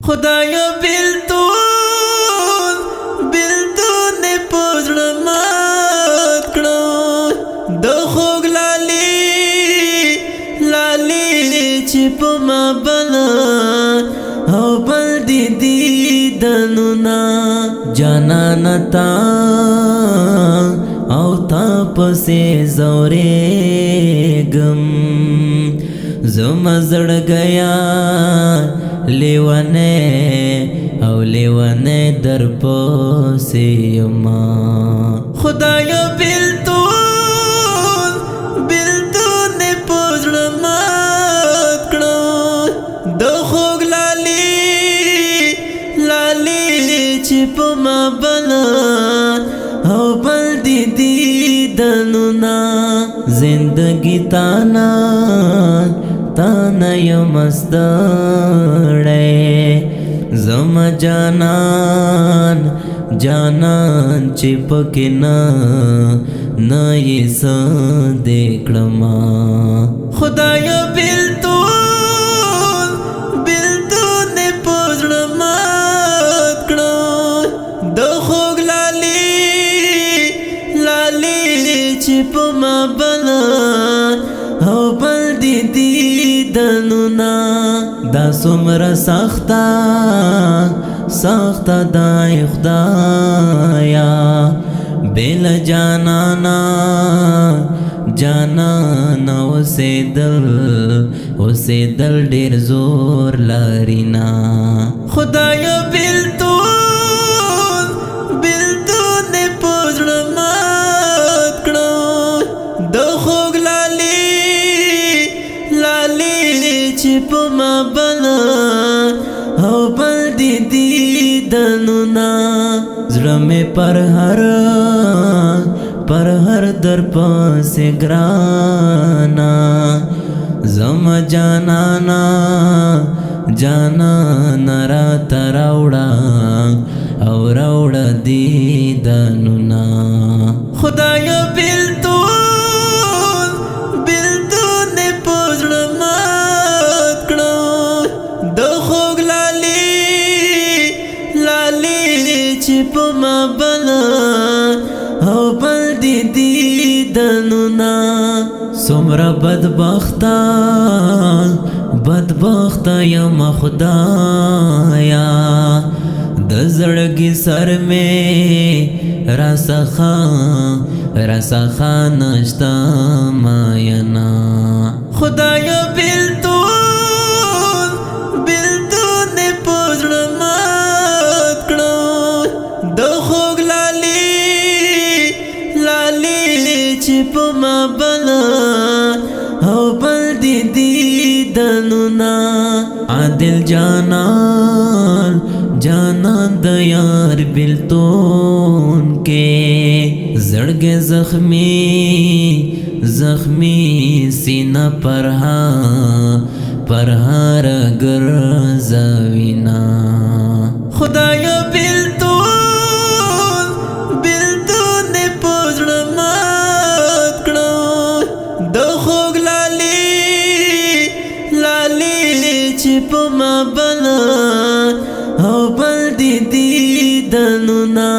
خدایا بیلتون نے پوزړه مات کړو د خوږ لالي چې په ما بلا او بل دي دیدنونه جانانه تا او تا پسې زورېږم زما زړګیا لیوانے او لیوانے در پوسی یما خدایا بیلتون نے پوزړه مات کړو د خوږ لالي چې په ما بلا او بل دي دیدنونه زندگی تانا یم ستړی زما جانان چې پکې نه یې څه دې کړما خدایا بیلتون نے پوزړه مات کړو د خوږ لالي چې په ما بلا او بل دي دیدنونه دا څومره سخته دای خدایا بل جانانا اوسېدل ډېر زور لرينا خدایا بیلتون نے پوزړه مات کړو د خوږ لالي چې په ما بلا او بل دي دیدنونه زړه مې پر هر در پسې ګرانا زما جانانا راته راوړه دیدنونه خدایا بیلتون نے پوزړه مات کړو د خوږ لالي چې په ما بلا او بل دي دیدنونه څومره بدبخته یم خدایا د زړګي سر مې راڅخه نشته ماینا خدایا بیلتون نے پوزړه مات کړو د خوږ لالي چې په ما بلا او بل دي دیدنونه عادل جانان د یار بیلتون کې زړګې زخمی سینه پرهار ګرځوینا خدایا بیلتون نے پوزړه مات کړو د خوږ لالي چې په ما بلا او بل دي دیدنونه